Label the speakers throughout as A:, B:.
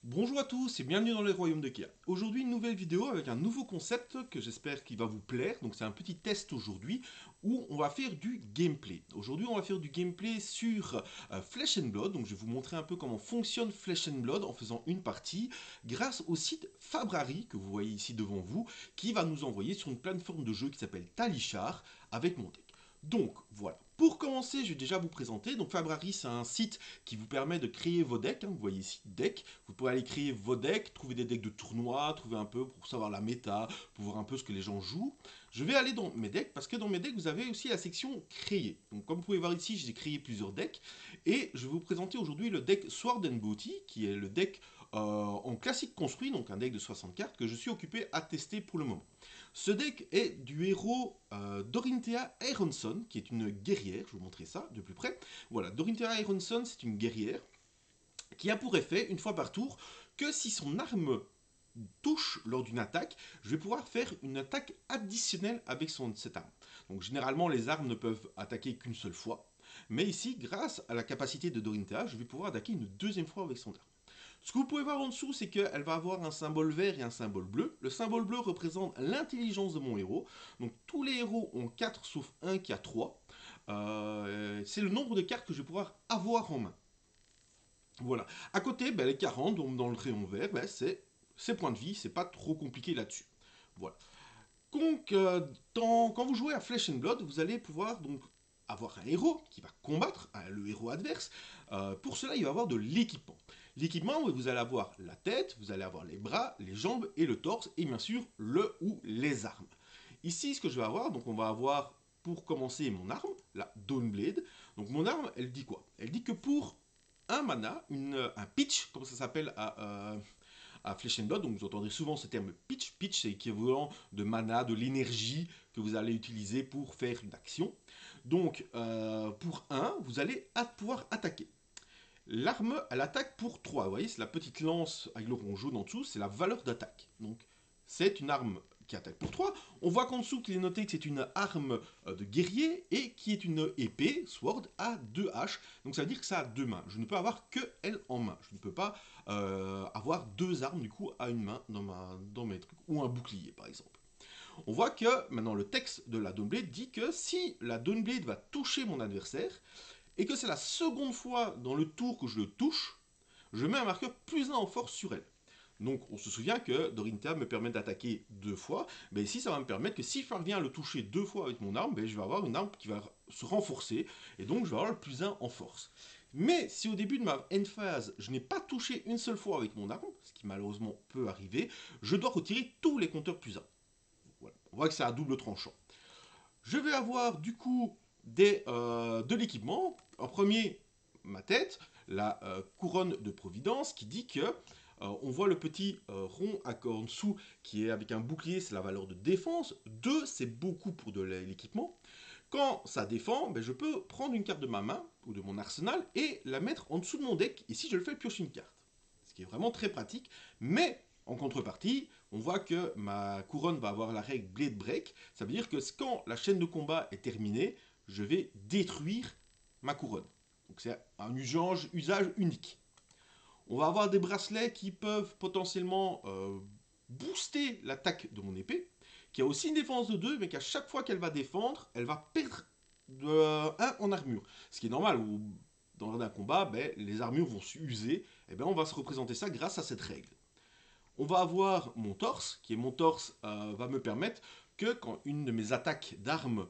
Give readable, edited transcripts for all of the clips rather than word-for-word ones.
A: Bonjour à tous et bienvenue dans les royaumes de Kia. Aujourd'hui une nouvelle vidéo avec un nouveau concept que j'espère qu'il va vous plaire. Donc c'est un petit test aujourd'hui où on va faire du gameplay. Aujourd'hui on va faire du gameplay sur Flesh and Blood. Donc je vais vous montrer un peu comment fonctionne Flesh and Blood en faisant une partie grâce au site Fabrari que vous voyez ici devant vous qui va nous envoyer sur une plateforme de jeu qui s'appelle Talishar avec mon deck. Donc voilà. Pour commencer, je vais déjà vous présenter. Donc Fabrari, c'est un site qui vous permet de créer vos decks. Vous voyez ici deck. Vous pouvez aller créer vos decks, trouver des decks de tournoi, trouver un peu pour savoir la méta, pour voir un peu ce que les gens jouent. Je vais aller dans mes decks parce que dans mes decks, vous avez aussi la section créer. Donc comme vous pouvez voir ici, j'ai créé plusieurs decks et je vais vous présenter aujourd'hui le deck Sword and Booty qui est le deck en classique construit, donc un deck de 60 cartes que je suis occupé à tester pour le moment. Ce deck est du héros Dorinthea Aronson, qui est une guerrière. Je vais vous montrer ça de plus près. Voilà, Dorinthea Aronson, c'est une guerrière qui a pour effet, une fois par tour, que si son arme touche lors d'une attaque, je vais pouvoir faire une attaque additionnelle avec cette arme. Donc généralement, les armes ne peuvent attaquer qu'une seule fois. Mais ici, grâce à la capacité de Dorinthea, je vais pouvoir attaquer une deuxième fois avec son arme. Ce que vous pouvez voir en dessous, c'est qu'elle va avoir un symbole vert et un symbole bleu. Le symbole bleu représente l'intelligence de mon héros. Donc tous les héros ont 4 sauf un qui a 3. C'est le nombre de cartes que je vais pouvoir avoir en main. Voilà. À côté, ben, les 40, donc dans le rayon vert, ben, c'est ses points de vie, c'est pas trop compliqué là-dessus. Voilà. Donc, quand vous jouez à Flesh and Blood, vous allez pouvoir donc avoir un héros qui va combattre le héros adverse. Pour cela, il va avoir de l'équipement. L'équipement, vous allez avoir la tête, vous allez avoir les bras, les jambes et le torse, et bien sûr le ou les armes. Ici, ce que je vais avoir, donc on va avoir pour commencer mon arme, la Dawnblade. Donc mon arme, elle dit quoi? Elle dit que pour un mana, un pitch, comme ça s'appelle à Flesh and Blood, donc vous entendrez souvent ce terme pitch. Pitch, c'est équivalent de mana, de l'énergie que vous allez utiliser pour faire une action. Donc, pour un, vous allez pouvoir attaquer. L'arme, elle attaque pour 3. Vous voyez, c'est la petite lance avec le rond jaune en dessous, c'est la valeur d'attaque. Donc, c'est une arme qui attaque pour 3. On voit qu'en dessous, qu'il est noté que c'est une arme de guerrier et qui est une épée, sword, à 2 haches. Donc, ça veut dire que ça a 2 mains. Je ne peux avoir que elle en main. Je ne peux pas avoir 2 armes, du coup, à une main dans mes trucs. Ou un bouclier, par exemple. On voit que, maintenant, le texte de la Dawnblade dit que si la Dawnblade va toucher mon adversaire, et que c'est la seconde fois dans le tour que je le touche, je mets un marqueur +1 en force sur elle. Donc on se souvient que Dorinthea me permet d'attaquer 2 fois, mais ici ça va me permettre que si je parviens à le toucher 2 fois avec mon arme, je vais avoir une arme qui va se renforcer, et donc je vais avoir le +1 en force. Mais si au début de ma end phase, je n'ai pas touché une seule fois avec mon arme, ce qui malheureusement peut arriver, je dois retirer tous les compteurs +1. Voilà. On voit que c'est à double tranchant. Je vais avoir du coup de l'équipement. En premier, ma tête, la couronne de Providence qui dit que on voit le petit rond en dessous qui est avec un bouclier, c'est la valeur de défense. 2, c'est beaucoup pour de l'équipement. Quand ça défend, ben, je peux prendre une carte de ma main ou de mon arsenal et la mettre en dessous de mon deck. Et si je le fais, piocher une carte. Ce qui est vraiment très pratique. Mais en contrepartie, on voit que ma couronne va avoir la règle Blade Break. Ça veut dire que quand la chaîne de combat est terminée, je vais détruire ma couronne. Donc c'est un usage unique. On va avoir des bracelets qui peuvent potentiellement booster l'attaque de mon épée, qui a aussi une défense de 2, mais qu'à chaque fois qu'elle va défendre, elle va perdre 1 en armure. Ce qui est normal, où dans un combat, ben, les armures vont s'user, et ben, on va se représenter ça grâce à cette règle. On va avoir mon torse, qui est mon torse va me permettre que quand une de mes attaques d'armes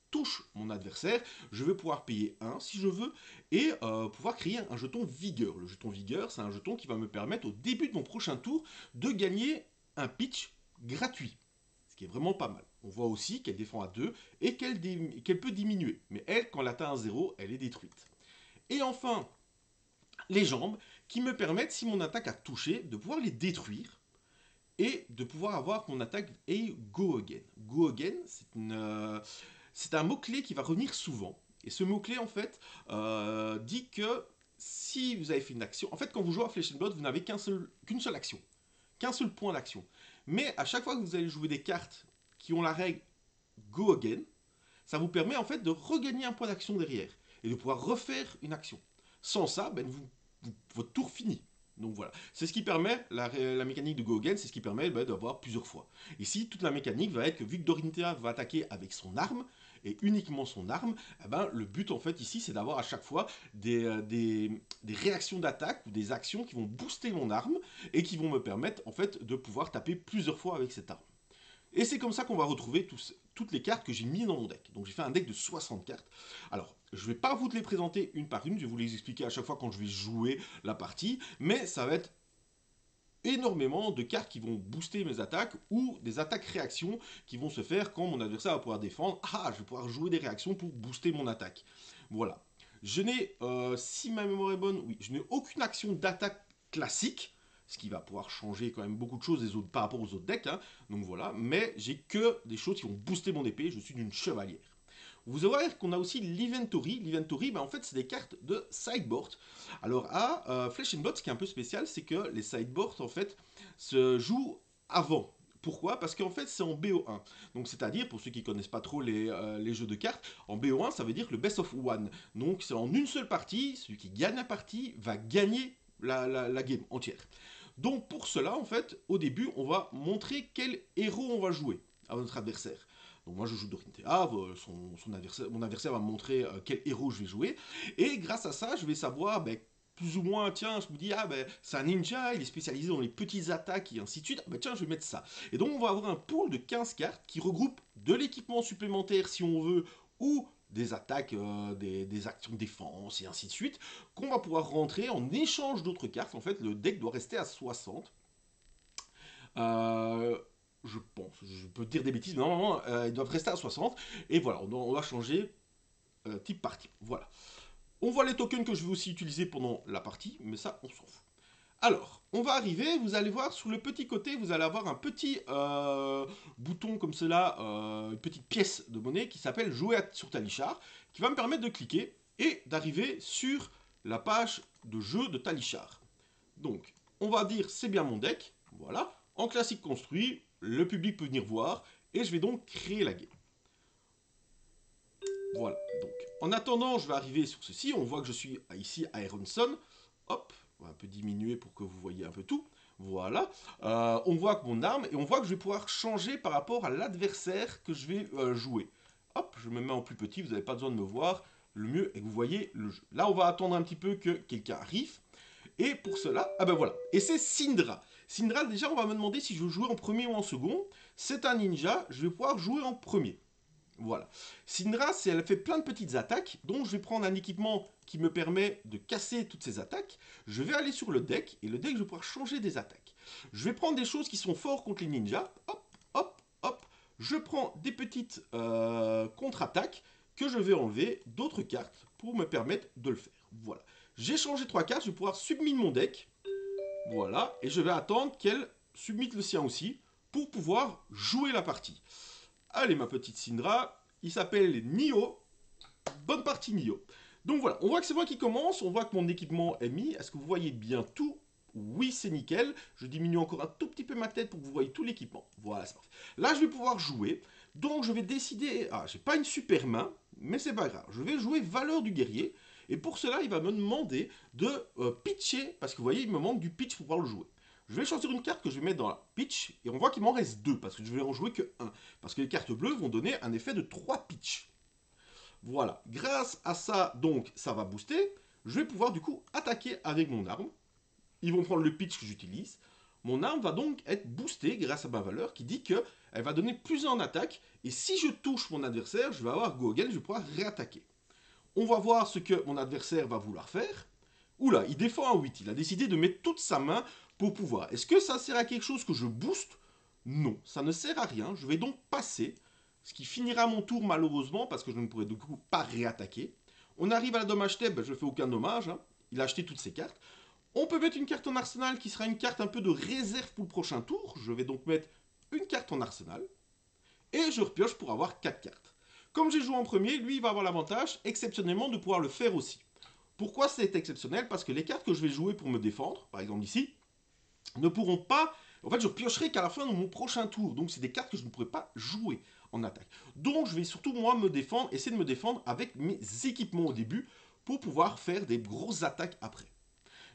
A: touche mon adversaire, je vais pouvoir payer 1 si je veux, et pouvoir créer un jeton vigueur. Le jeton vigueur, c'est un jeton qui va me permettre au début de mon prochain tour de gagner un pitch gratuit. Ce qui est vraiment pas mal. On voit aussi qu'elle défend à 2 et qu'elle peut diminuer. Mais elle, quand elle atteint un 0, elle est détruite. Et enfin, les jambes, qui me permettent, si mon attaque a touché, de pouvoir les détruire et de pouvoir avoir mon attaque et go again. Go again, c'est un mot-clé qui va revenir souvent. Et ce mot-clé, en fait, dit que si vous avez fait une action, en fait, quand vous jouez à Flesh and Blood, vous n'avez qu'une seule action, qu'un seul point d'action. Mais à chaque fois que vous allez jouer des cartes qui ont la règle Go Again, ça vous permet en fait de regagner un point d'action derrière et de pouvoir refaire une action. Sans ça, ben, votre tour finit. Donc Voilà. C'est ce qui permet, la mécanique de Go Again, c'est ce qui permet d'avoir plusieurs fois. Ici, toute la mécanique va être que vu que Dorothea va attaquer avec son arme, et uniquement son arme, eh ben, le but en fait ici c'est d'avoir à chaque fois des réactions d'attaque ou des actions qui vont booster mon arme et qui vont me permettre en fait de pouvoir taper plusieurs fois avec cette arme. Et c'est comme ça qu'on va retrouver toutes les cartes que j'ai mis dans mon deck. Donc j'ai fait un deck de 60 cartes. Alors, je ne vais pas vous les présenter une par une, je vais vous les expliquer à chaque fois quand je vais jouer la partie, mais ça va être énormément de cartes qui vont booster mes attaques ou des attaques réactions qui vont se faire quand mon adversaire va pouvoir défendre. Ah, je vais pouvoir jouer des réactions pour booster mon attaque. Voilà. Je n'ai, si ma mémoire est bonne, oui, je n'ai aucune action d'attaque classique, ce qui va pouvoir changer quand même beaucoup de choses par rapport aux autres decks, hein. Donc voilà, mais j'ai que des choses qui vont booster mon épée, je suis d'une chevalière. Vous allez voir qu'on a aussi l'Inventory. L'Inventory, en fait, c'est des cartes de sideboard. Alors, à Flesh and Blood, ce qui est un peu spécial, c'est que les sideboards, en fait, se jouent avant. Pourquoi? Parce qu'en fait, c'est en BO1. Donc, c'est-à-dire, pour ceux qui ne connaissent pas trop les jeux de cartes, en BO1, ça veut dire le best of one. Donc, c'est en une seule partie, celui qui gagne la partie va gagner la game entière. Donc, pour cela, en fait, au début, on va montrer quel héros on va jouer à notre adversaire. Donc moi je joue Dorothea, mon adversaire va me montrer quel héros je vais jouer, et grâce à ça je vais savoir plus ou moins, tiens, je me dis, ah ben c'est un ninja, il est spécialisé dans les petites attaques et ainsi de suite, ah, ben tiens je vais mettre ça. Et donc on va avoir un pool de 15 cartes qui regroupe de l'équipement supplémentaire si on veut, ou des attaques, des actions de défense et ainsi de suite, qu'on va pouvoir rentrer en échange d'autres cartes. En fait le deck doit rester à 60. Je pense, je peux dire des bêtises, mais normalement, ils doivent rester à 60. Et voilà, on doit changer type partie. Voilà. On voit les tokens que je vais aussi utiliser pendant la partie, mais ça, on s'en fout. Alors, on va arriver, vous allez voir, sur le petit côté, vous allez avoir un petit bouton comme cela, une petite pièce de monnaie qui s'appelle Jouer sur Talishar, qui va me permettre de cliquer et d'arriver sur la page de jeu de Talishar. Donc, on va dire, c'est bien mon deck, voilà. En classique construit, le public peut venir voir, et je vais donc créer la game. Voilà, donc, en attendant, je vais arriver sur ceci, on voit que je suis ici à Ironson, hop, on va un peu diminuer pour que vous voyez un peu tout, voilà, on voit que mon arme, et on voit que je vais pouvoir changer par rapport à l'adversaire que je vais jouer. Hop, je me mets en plus petit, vous n'avez pas besoin de me voir, le mieux est que vous voyez le jeu. Là, on va attendre un petit peu que quelqu'un arrive, et pour cela, ah ben voilà, et c'est Syndra. Syndra, déjà, on va me demander si je veux jouer en premier ou en second. C'est un ninja, je vais pouvoir jouer en premier. Voilà. Syndra, elle fait plein de petites attaques, donc je vais prendre un équipement qui me permet de casser toutes ces attaques. Je vais aller sur le deck, et le deck, je vais pouvoir changer des attaques. Je vais prendre des choses qui sont fortes contre les ninjas. Hop, hop, hop. Je prends des petites contre-attaques que je vais enlever d'autres cartes pour me permettre de le faire. Voilà. J'ai changé 3 cartes, je vais pouvoir submit mon deck. Voilà, et je vais attendre qu'elle submit le sien aussi pour pouvoir jouer la partie. Allez, ma petite Syndra, il s'appelle Nio. Bonne partie, Nio. Donc voilà, on voit que c'est moi qui commence, on voit que mon équipement est mis. Est-ce que vous voyez bien tout? Oui, c'est nickel. Je diminue encore un tout petit peu ma tête pour que vous voyez tout l'équipement. Voilà, c'est parfait. Là, je vais pouvoir jouer. Donc, je vais décider... Ah, j'ai pas une super main, mais c'est pas grave. Je vais jouer valeur du guerrier. Et pour cela, il va me demander de pitcher, parce que vous voyez, il me manque du pitch pour pouvoir le jouer. Je vais choisir une carte que je vais mettre dans la pitch, et on voit qu'il m'en reste 2, parce que je vais en jouer que 1. Parce que les cartes bleues vont donner un effet de 3 pitch. Voilà, grâce à ça, donc, ça va booster. Je vais pouvoir, du coup, attaquer avec mon arme. Ils vont prendre le pitch que j'utilise. Mon arme va donc être boostée grâce à ma valeur, qui dit qu'elle va donner plus en attaque, et si je touche mon adversaire, je vais avoir Go Again, je vais pouvoir réattaquer. On va voir ce que mon adversaire va vouloir faire. Oula, il défend un 8. Il a décidé de mettre toute sa main pour pouvoir. Est-ce que ça sert à quelque chose que je booste? Non, ça ne sert à rien. Je vais donc passer, ce qui finira mon tour malheureusement, parce que je ne pourrai du coup pas réattaquer. On arrive à la dommage table, je ne fais aucun dommage. Hein. Il a acheté toutes ses cartes. On peut mettre une carte en arsenal qui sera une carte un peu de réserve pour le prochain tour. Je vais donc mettre une carte en arsenal. Et je repioche pour avoir 4 cartes. Comme j'ai joué en premier, lui il va avoir l'avantage, exceptionnellement, de pouvoir le faire aussi. Pourquoi c'est exceptionnel? Parce que les cartes que je vais jouer pour me défendre, par exemple ici, ne pourront pas... En fait, je piocherai qu'à la fin de mon prochain tour. Donc, c'est des cartes que je ne pourrai pas jouer en attaque. Donc, je vais surtout, moi, me défendre, essayer de me défendre avec mes équipements au début pour pouvoir faire des grosses attaques après.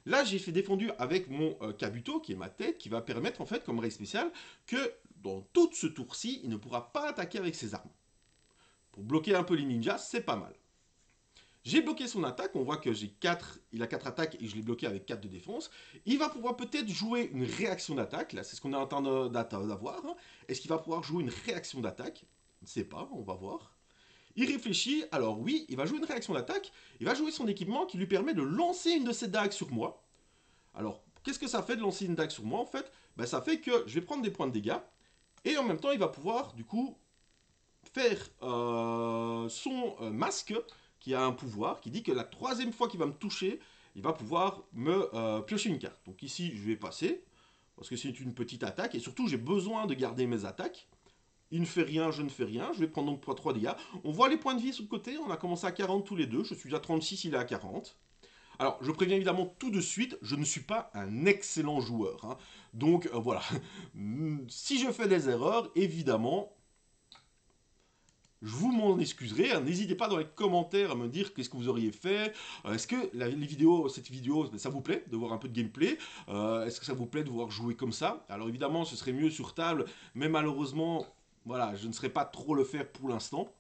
A: Là, j'ai fait défendu avec mon Kabuto, qui est ma tête, qui va permettre, en fait, comme raid spécial, que dans tout ce tour-ci, il ne pourra pas attaquer avec ses armes. Pour bloquer un peu les ninjas, c'est pas mal. J'ai bloqué son attaque, on voit que il a 4 attaques et je l'ai bloqué avec 4 de défense. Il va pouvoir peut-être jouer une réaction d'attaque, là c'est ce qu'on est en train d'avoir. Hein. Est-ce qu'il va pouvoir jouer une réaction d'attaque? Je ne sais pas, on va voir. Il réfléchit, alors oui, il va jouer une réaction d'attaque, il va jouer son équipement qui lui permet de lancer une de ses dagues sur moi. Alors, qu'est-ce que ça fait de lancer une dague sur moi en fait? Ben, ça fait que je vais prendre des points de dégâts, et en même temps il va pouvoir du coup faire son masque qui a un pouvoir qui dit que la 3e fois qu'il va me toucher, il va pouvoir me piocher une carte. Donc ici, je vais passer, parce que c'est une petite attaque, et surtout, j'ai besoin de garder mes attaques. Il ne fait rien, je ne fais rien. Je vais prendre donc 3 dégâts. On voit les points de vie sur le côté, on a commencé à 40 tous les deux. Je suis à 36, il est à 40. Alors, je préviens évidemment tout de suite, je ne suis pas un excellent joueur. Hein. Donc, voilà. Si je fais des erreurs, évidemment, je vous m'en excuserai, hein. N'hésitez pas dans les commentaires à me dire qu'est-ce que vous auriez fait. Est-ce que cette vidéo, ça vous plaît de voir un peu de gameplay? Est-ce que ça vous plaît de voir jouer comme ça? Alors évidemment, ce serait mieux sur table, mais malheureusement, voilà, je ne saurais pas trop le faire pour l'instant.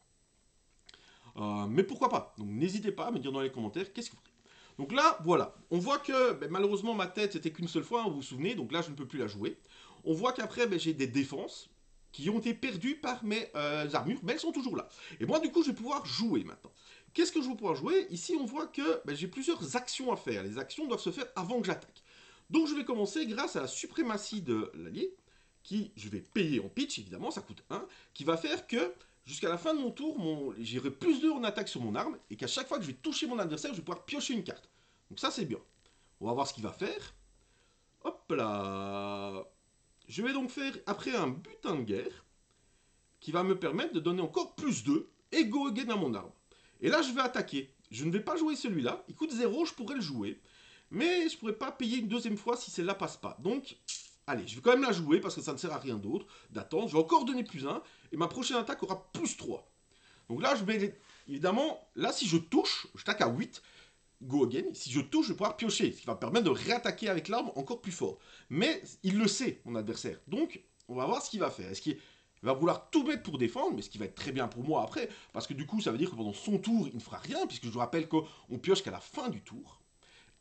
A: Mais pourquoi pas? Donc n'hésitez pas à me dire dans les commentaires qu'est-ce que vous faites. Donc là, voilà, on voit que malheureusement ma tête c'était qu'une seule fois, hein, vous vous souvenez, donc là je ne peux plus la jouer. On voit qu'après j'ai des défenses qui ont été perdues par mes armures, mais elles sont toujours là. Et moi du coup je vais pouvoir jouer maintenant. Qu'est-ce que je vais pouvoir jouer? Ici on voit que j'ai plusieurs actions à faire. Les actions doivent se faire avant que j'attaque. Donc je vais commencer grâce à la suprématie de l'allié, qui je vais payer en pitch évidemment, ça coûte 1, qui va faire que jusqu'à la fin de mon tour, j'irai plus 2 en attaque sur mon arme, et qu'à chaque fois que je vais toucher mon adversaire, je vais pouvoir piocher une carte. Donc ça c'est bien. On va voir ce qu'il va faire. Hop là. Je vais donc faire après un butin de guerre, qui va me permettre de donner encore plus 2, et go again à mon arme. Et là je vais attaquer. Je ne vais pas jouer celui-là, il coûte 0, je pourrais le jouer. Mais je ne pourrais pas payer une deuxième fois si celle-là passe pas. Donc, allez, je vais quand même la jouer parce que ça ne sert à rien d'autre d'attendre. Je vais encore donner plus 1 et ma prochaine attaque aura plus 3. Donc là, je vais évidemment, là si je touche, je taque à 8, go again. Si je touche, je vais pouvoir piocher, ce qui va me permettre de réattaquer avec l'arme encore plus fort. Mais il le sait, mon adversaire. Donc, on va voir ce qu'il va faire. Est-ce qu'il va vouloir tout mettre pour défendre, mais ce qui va être très bien pour moi après, parce que du coup, ça veut dire que pendant son tour, il ne fera rien, puisque je vous rappelle qu'on pioche qu'à la fin du tour.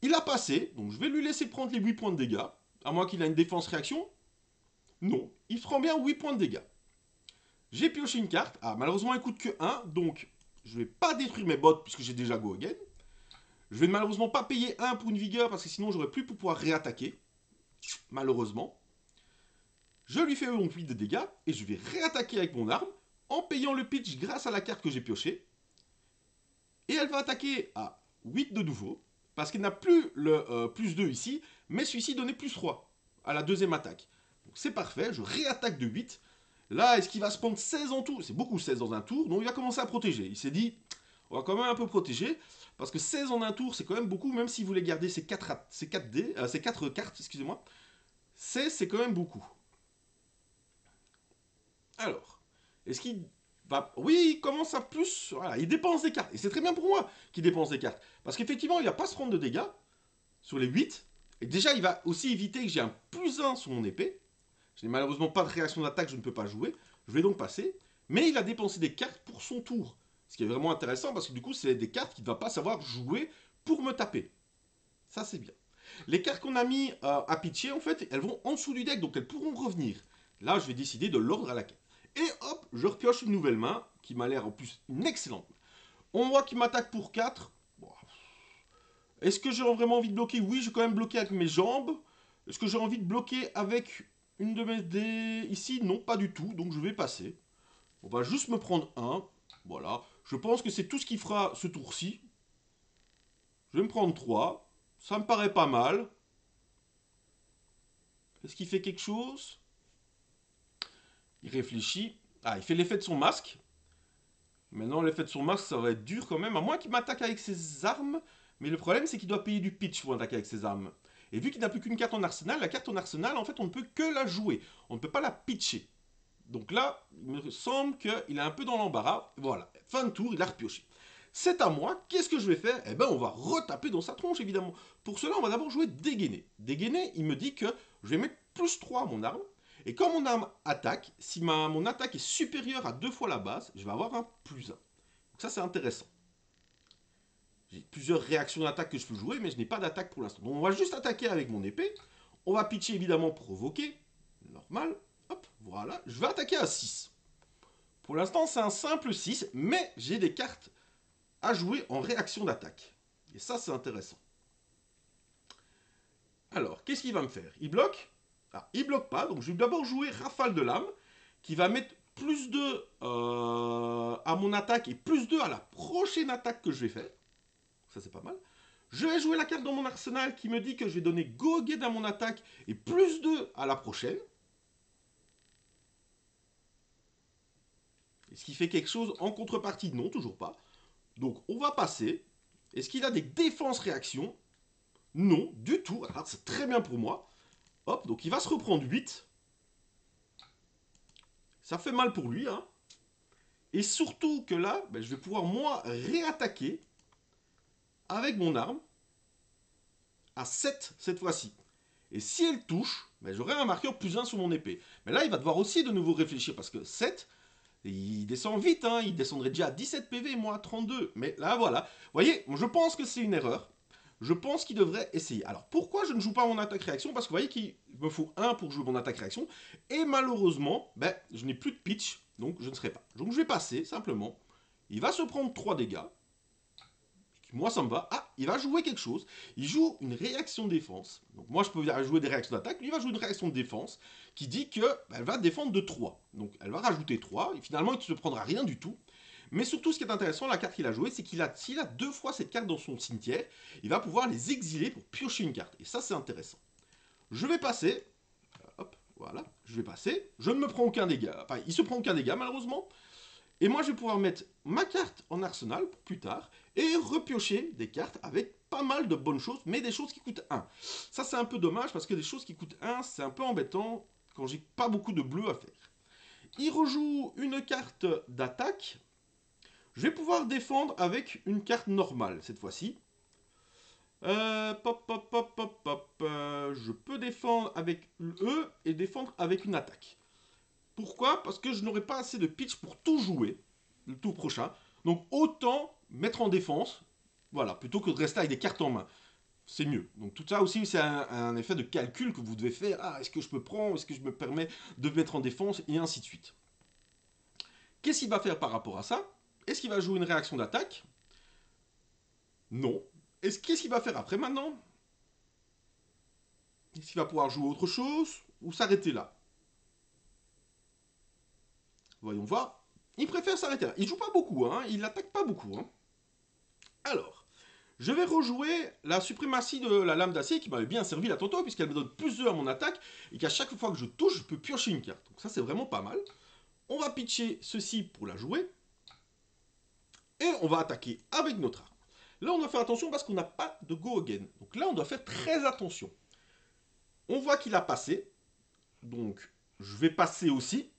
A: Il a passé, donc je vais lui laisser prendre les 8 points de dégâts, à moins qu'il ait une défense-réaction. Non, il prend bien 8 points de dégâts. J'ai pioché une carte. Ah, malheureusement, elle coûte que 1, donc je ne vais pas détruire mes bottes puisque j'ai déjà go again. Je vais malheureusement pas payer 1 pour une vigueur parce que sinon j'aurais plus pour pouvoir réattaquer. Malheureusement. Je lui fais donc 8 de dégâts et je vais réattaquer avec mon arme en payant le pitch grâce à la carte que j'ai piochée. Et elle va attaquer à 8 de nouveau parce qu'elle n'a plus le plus 2 ici, mais celui-ci donnait plus 3 à la deuxième attaque. Donc c'est parfait, je réattaque de 8. Là, est-ce qu'il va se prendre 16 en tout? C'est beaucoup 16 dans un tour, donc il va commencer à protéger. Il s'est dit, on va quand même un peu protéger, parce que 16 en un tour, c'est quand même beaucoup, même s'il voulait garder ces 4 cartes, excusez-moi. 16, c'est quand même beaucoup. Alors, est-ce qu'il va... Oui, il commence à plus... Voilà, il dépense des cartes. Et c'est très bien pour moi qu'il dépense des cartes. Parce qu'effectivement, il va pas se prendre de dégâts sur les 8. Et déjà, il va aussi éviter que j'ai un plus 1 sur mon épée. Je n'ai malheureusement pas de réaction d'attaque, je ne peux pas jouer. Je vais donc passer. Mais il a dépensé des cartes pour son tour. Ce qui est vraiment intéressant parce que du coup, c'est des cartes qu'il ne va pas savoir jouer pour me taper. Ça, c'est bien. Les cartes qu'on a mis à pitcher, en fait, elles vont en dessous du deck, donc elles pourront revenir. Là, je vais décider de l'ordre à la quête. Et hop, je repioche une nouvelle main, qui m'a l'air en plus une excellente main. On voit qu'il m'attaque pour 4. Bon. Est-ce que j'ai vraiment envie de bloquer? Oui, je vais quand même bloquer avec mes jambes. Est-ce que j'ai envie de bloquer avec une de mes dés ici? Non, pas du tout, donc je vais passer. On va juste me prendre un. Voilà. Je pense que c'est tout ce qui fera ce tour-ci. Je vais me prendre 3. Ça me paraît pas mal. Est-ce qu'il fait quelque chose? Il réfléchit. Ah, il fait l'effet de son masque. Maintenant, l'effet de son masque, ça va être dur quand même. À moins qu'il m'attaque avec ses armes. Mais le problème, c'est qu'il doit payer du pitch pour attaquer avec ses armes. Et vu qu'il n'a plus qu'une carte en arsenal, la carte en arsenal, en fait, on ne peut que la jouer. On ne peut pas la pitcher. Donc là, il me semble qu'il est un peu dans l'embarras. Voilà, fin de tour, il a repioché. C'est à moi, qu'est-ce que je vais faire? Eh ben, on va retaper dans sa tronche, évidemment. Pour cela, on va d'abord jouer dégainer. Dégainer, il me dit que je vais mettre +3 à mon arme. Et quand mon arme attaque, si mon attaque est supérieure à 2 fois la base, je vais avoir un +1. Donc ça, c'est intéressant. J'ai plusieurs réactions d'attaque que je peux jouer, mais je n'ai pas d'attaque pour l'instant. Donc on va juste attaquer avec mon épée. On va pitcher, évidemment, provoquer. Normal. Hop, voilà. Je vais attaquer à 6. Pour l'instant, c'est un simple 6, mais j'ai des cartes à jouer en réaction d'attaque. Et ça, c'est intéressant. Alors, qu'est-ce qu'il va me faire? Il bloque? Ah, il bloque pas, donc je vais d'abord jouer Rafale de Lame, qui va mettre +2 à mon attaque et +2 à la prochaine attaque que je vais faire. Ça, c'est pas mal. Je vais jouer la carte dans mon arsenal qui me dit que je vais donner Go Again à mon attaque et +2 à la prochaine. Est-ce qu'il fait quelque chose en contrepartie? Non, toujours pas. Donc, on va passer. Est-ce qu'il a des défenses réactions? Non, du tout. Alors, c'est très bien pour moi. Hop, donc il va se reprendre 8. Ça fait mal pour lui, hein. Et surtout que là, ben, je vais pouvoir, moi, réattaquer avec mon arme à 7 cette fois-ci. Et si elle touche, ben, j'aurai un marqueur +1 sur mon épée. Mais là, il va devoir aussi de nouveau réfléchir parce que 7, il descend vite, hein. Il descendrait déjà à 17 PV, moi à 32. Mais là, voilà. Vous voyez, je pense que c'est une erreur. Je pense qu'il devrait essayer. Alors, pourquoi je ne joue pas mon attaque-réaction? Parce que vous voyez qu'il me faut 1 pour jouer mon attaque-réaction. Et malheureusement, ben, je n'ai plus de pitch, donc je ne serai pas. Donc je vais passer, simplement. Il va se prendre 3 dégâts. Moi, ça me va. Ah, il va jouer quelque chose. Il joue une réaction de défense. Donc moi, je peux jouer des réactions d'attaque. Lui, il va jouer une réaction de défense qui dit qu'elle va défendre de 3. Donc elle va rajouter 3. Et finalement, il ne se prendra rien du tout. Mais surtout, ce qui est intéressant, la carte qu'il a jouée, c'est qu'il a, s'il a 2 fois cette carte dans son cimetière, il va pouvoir les exiler pour piocher une carte. Et ça, c'est intéressant. Je vais passer. Hop, voilà. Je vais passer. Je ne me prends aucun dégât. Enfin, il se prend aucun dégât, malheureusement. Et moi, je vais pouvoir mettre ma carte en arsenal pour plus tard et repiocher des cartes avec pas mal de bonnes choses, mais des choses qui coûtent 1. Ça, c'est un peu dommage parce que des choses qui coûtent 1, c'est un peu embêtant quand j'ai pas beaucoup de bleu à faire. Il rejoue une carte d'attaque. Je vais pouvoir défendre avec une carte normale cette fois-ci. Je peux défendre avec E et défendre avec une attaque. Pourquoi? Parce que je n'aurai pas assez de pitch pour tout jouer le tour prochain. Donc autant mettre en défense, voilà, plutôt que de rester avec des cartes en main. C'est mieux. Donc tout ça aussi, c'est un effet de calcul que vous devez faire. Ah, est-ce que je peux prendre? Est-ce que je me permets de mettre en défense? Et ainsi de suite. Qu'est-ce qu'il va faire par rapport à ça? Est-ce qu'il va jouer une réaction d'attaque? Non. Qu'est-ce qu'il va faire après maintenant? Est-ce qu'il va pouvoir jouer autre chose? Ou s'arrêter là? Voyons voir. Il préfère s'arrêter là. Il joue pas beaucoup, hein. Il n'attaque pas beaucoup, hein. Alors, je vais rejouer la suprématie de la lame d'acier qui m'avait bien servi là tantôt, puisqu'elle me donne +2 à mon attaque, et qu'à chaque fois que je touche, je peux piocher une carte. Donc ça, c'est vraiment pas mal. On va pitcher ceci pour la jouer. Et on va attaquer avec notre arme. Là, on doit faire attention parce qu'on n'a pas de go again. Donc là, on doit faire très attention. On voit qu'il a passé. Donc, je vais passer aussi.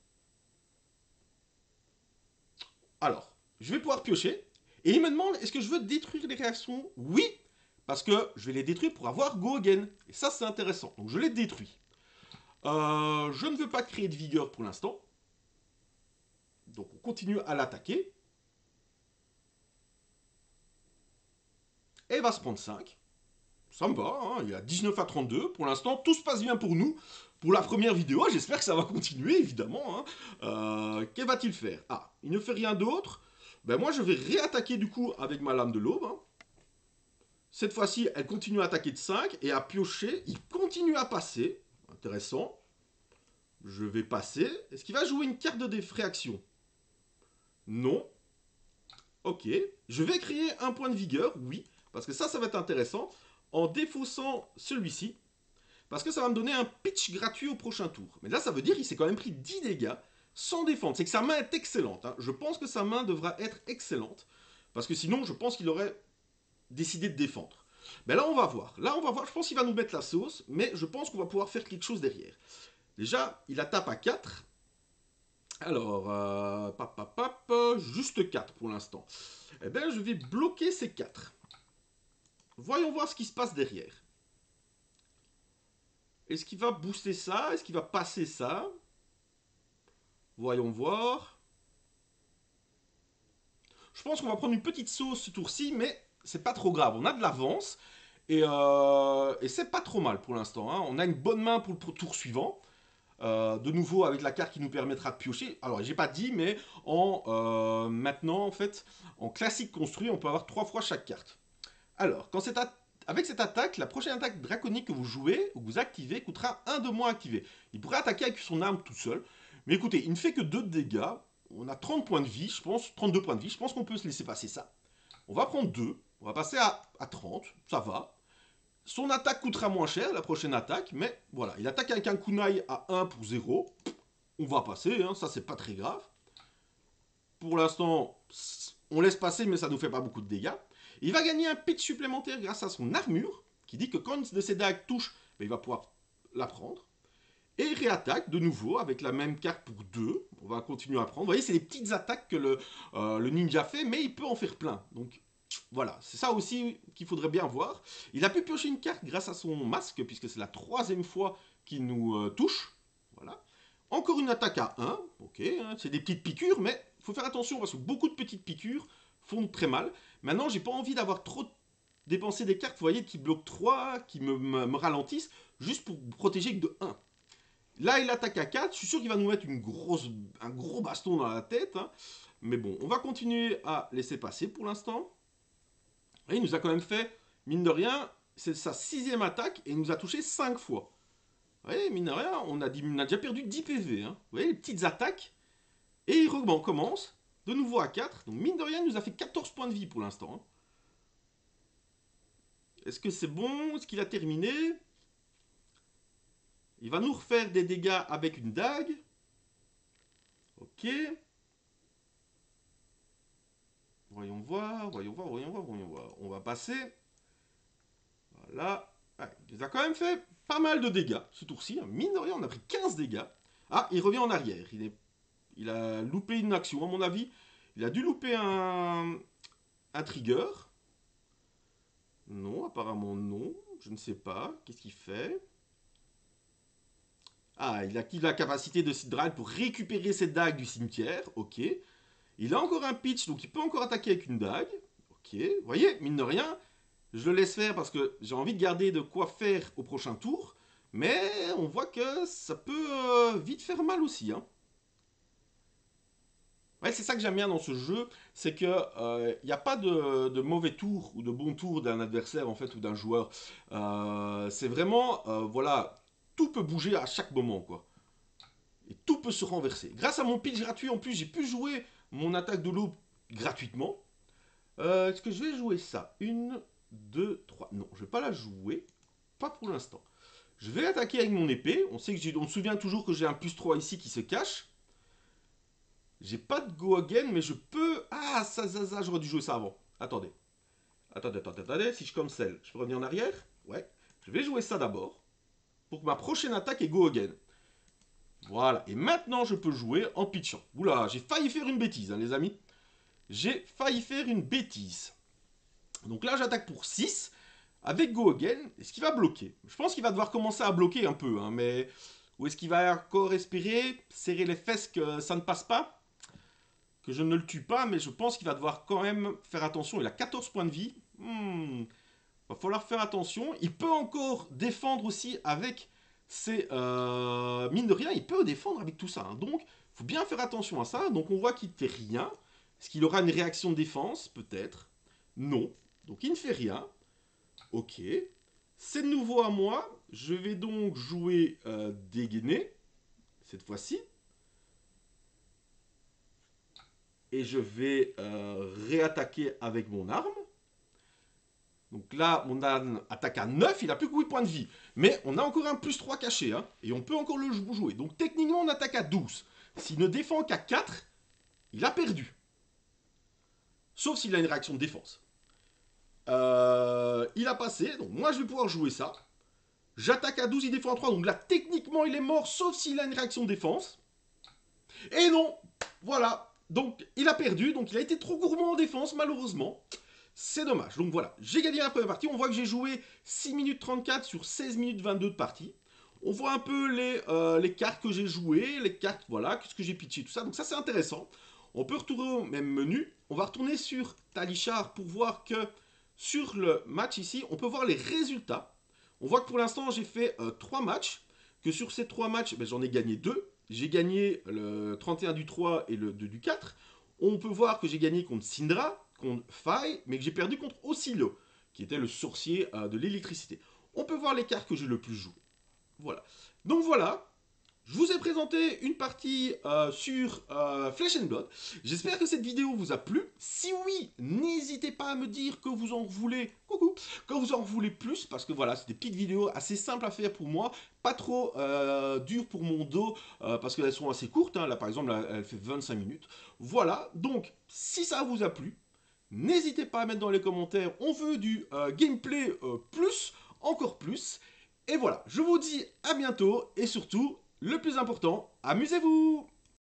A: Alors, je vais pouvoir piocher. Et il me demande, est-ce que je veux détruire les réactions? Oui, parce que je vais les détruire pour avoir go again. Et ça, c'est intéressant. Donc, je les détruis. Je ne veux pas créer de vigueur pour l'instant. Donc, on continue à l'attaquer. Et il va se prendre 5. Ça me va, hein, il y a 19 à 32. Pour l'instant, tout se passe bien pour nous. Pour la première vidéo, j'espère que ça va continuer, évidemment. Hein. Que va-t-il faire? Ah, il ne fait rien d'autre. Ben moi, je vais réattaquer du coup avec ma lame de l'aube. Hein. Cette fois-ci, elle continue à attaquer de 5 et à piocher. Il continue à passer. Intéressant. Je vais passer. Est-ce qu'il va jouer une carte de réaction? Non. Ok. Je vais créer un point de vigueur, oui. Parce que ça va être intéressant. En défaussant celui-ci. Parce que ça va me donner un pitch gratuit au prochain tour. Mais là, ça veut dire qu'il s'est quand même pris 10 dégâts sans défendre. C'est que sa main est excellente. Hein. Je pense que sa main devra être excellente. Parce que sinon, je pense qu'il aurait décidé de défendre. Mais là, on va voir. Là, on va voir. Je pense qu'il va nous mettre la sauce. Mais je pense qu'on va pouvoir faire quelque chose derrière. Déjà, il a tape à 4. Alors, juste 4 pour l'instant. Eh bien, je vais bloquer ces 4. Voyons voir ce qui se passe derrière. Est-ce qu'il va booster ça? Est-ce qu'il va passer ça? Voyons voir. Je pense qu'on va prendre une petite sauce ce tour-ci, mais c'est pas trop grave. On a de l'avance et c'est pas trop mal pour l'instant, hein. On a une bonne main pour le tour suivant. De nouveau avec la carte qui nous permettra de piocher. Alors j'ai pas dit, mais maintenant en fait, en classique construit, on peut avoir 3 fois chaque carte. Alors, avec cette attaque, la prochaine attaque draconique que vous jouez ou que vous activez coûtera 1 de moins à activer. Il pourrait attaquer avec son arme tout seul. Mais écoutez, il ne fait que 2 de dégâts. On a 30 points de vie, je pense, 32 points de vie. Je pense qu'on peut se laisser passer ça. On va prendre 2. On va passer à 30. Ça va. Son attaque coûtera moins cher, la prochaine attaque. Mais voilà, il attaque avec un kunai à 1 pour 0. On va passer, hein, ça c'est pas très grave. Pour l'instant, on laisse passer, mais ça nous fait pas beaucoup de dégâts. Il va gagner un pitch supplémentaire grâce à son armure, qui dit que quand une de ses dagues touche, il va pouvoir la prendre. Et il réattaque de nouveau avec la même carte pour 2. On va continuer à prendre. Vous voyez, c'est des petites attaques que le ninja fait, mais il peut en faire plein. Donc voilà, c'est ça aussi qu'il faudrait bien voir. Il a pu piocher une carte grâce à son masque, puisque c'est la 3e fois qu'il nous touche. Voilà. Encore une attaque à 1. Ok, hein, c'est des petites piqûres, mais il faut faire attention parce que beaucoup de petites piqûres font très mal. Maintenant, j'ai pas envie d'avoir trop dépensé des cartes, vous voyez, qui bloquent 3, qui me ralentissent, juste pour protéger que de 1. Là, il attaque à 4. Je suis sûr qu'il va nous mettre un gros baston dans la tête. Hein. Mais bon, on va continuer à laisser passer pour l'instant. Et il nous a quand même fait, mine de rien, c'est sa 6e attaque et il nous a touché 5 fois. Vous voyez, mine de rien, on a déjà perdu 10 PV. Hein. Vous voyez, les petites attaques. Et il recommence de nouveau à 4. Donc mine de rien, il nous a fait 14 points de vie pour l'instant. Hein. Est-ce que c'est bon? Est-ce qu'il a terminé? Il va nous refaire des dégâts avec une dague. Ok. Voyons voir, voyons voir, voyons voir, voyons voir. On va passer. Voilà. Ouais, il nous a quand même fait pas mal de dégâts ce tour-ci. Mine de rien, on a pris 15 dégâts. Ah, il revient en arrière. Il a loupé une action, à mon avis. Il a dû louper un trigger. Non, apparemment non. Je ne sais pas. Qu'est-ce qu'il fait? Ah, il active la capacité de Sidral pour récupérer cette dague du cimetière. Ok. Il a encore un pitch, donc il peut encore attaquer avec une dague. Ok. Vous voyez, mine de rien, je le laisse faire parce que j'ai envie de garder de quoi faire au prochain tour. Mais on voit que ça peut vite faire mal aussi. Hein. Ouais, c'est ça que j'aime bien dans ce jeu, c'est que il n'y a pas de mauvais tour ou de bon tour d'un adversaire en fait ou d'un joueur. C'est vraiment, voilà, tout peut bouger à chaque moment quoi. Et tout peut se renverser. Grâce à mon pitch gratuit en plus, j'ai pu jouer mon attaque de loup gratuitement. Est-ce que je vais jouer ça? Une, deux, trois. Non, je vais pas la jouer. Pas pour l'instant. Je vais attaquer avec mon épée. On sait que on se souvient toujours que j'ai un +3 ici qui se cache. J'ai pas de go again, mais je peux. Ah, ça, j'aurais dû jouer ça avant. Attendez. Attendez. Si je cancel, je peux revenir en arrière? Ouais. Je vais jouer ça d'abord. Pour que ma prochaine attaque est go again. Voilà. Et maintenant, je peux jouer en pitchant. Oula, j'ai failli faire une bêtise, hein, les amis. J'ai failli faire une bêtise. Donc là, j'attaque pour 6 avec Go Again. Est-ce qu'il va bloquer? Je pense qu'il va devoir commencer à bloquer un peu, hein, mais ou est-ce qu'il va encore espérer serrer les fesses que ça ne passe pas? Que je ne le tue pas, mais je pense qu'il va devoir quand même faire attention. Il a 14 points de vie. Va falloir faire attention. Il peut encore défendre aussi avec ses... mine de rien, il peut défendre avec tout ça. Hein. Donc, il faut bien faire attention à ça. Donc, on voit qu'il ne fait rien. Est-ce qu'il aura une réaction de défense? Peut-être. Non. Donc, il ne fait rien. Ok. C'est de nouveau à moi. Je vais donc jouer dégainer. Cette fois-ci. Et je vais réattaquer avec mon arme. Donc là, mon âne attaque à 9, il a plus que 8 points de vie. Mais on a encore un +3 caché, hein, et on peut encore le jouer. Donc techniquement, on attaque à 12. S'il ne défend qu'à 4, il a perdu. Sauf s'il a une réaction de défense. Il a passé, donc moi je vais pouvoir jouer ça. J'attaque à 12, il défend à 3, donc là techniquement il est mort, sauf s'il a une réaction de défense. Et non, voilà. Donc, il a perdu, donc il a été trop gourmand en défense, malheureusement. C'est dommage. Donc voilà, j'ai gagné la première partie. On voit que j'ai joué 6 minutes 34 sur 16 minutes 22 de partie. On voit un peu les cartes que j'ai jouées, les cartes, voilà, qu'est-ce que j'ai pitché, tout ça. Donc ça, c'est intéressant. On peut retourner au même menu. On va retourner sur Talichar pour voir que sur le match ici, on peut voir les résultats. On voit que pour l'instant, j'ai fait 3 matchs. Que sur ces 3 matchs, ben, j'en ai gagné 2. J'ai gagné le 31 du 3 et le 2 du 4. On peut voir que j'ai gagné contre Syndra, contre Faye, mais que j'ai perdu contre Oscillo, qui était le sorcier de l'électricité. On peut voir les cartes que j'ai le plus joué. Voilà. Donc voilà, je vous ai présenté une partie sur Flesh and Blood. J'espère que cette vidéo vous a plu. Si oui, n'hésitez pas à me dire que vous en voulez. Coucou, que vous en voulez plus, parce que voilà, c'est des petites vidéos assez simples à faire pour moi, pas trop dures pour mon dos, parce qu'elles sont assez courtes. Hein. Là, par exemple, elle fait 25 minutes. Voilà. Donc, si ça vous a plu, n'hésitez pas à mettre dans les commentaires. On veut du gameplay plus, encore plus. Et voilà, je vous dis à bientôt et surtout, le plus important, amusez-vous!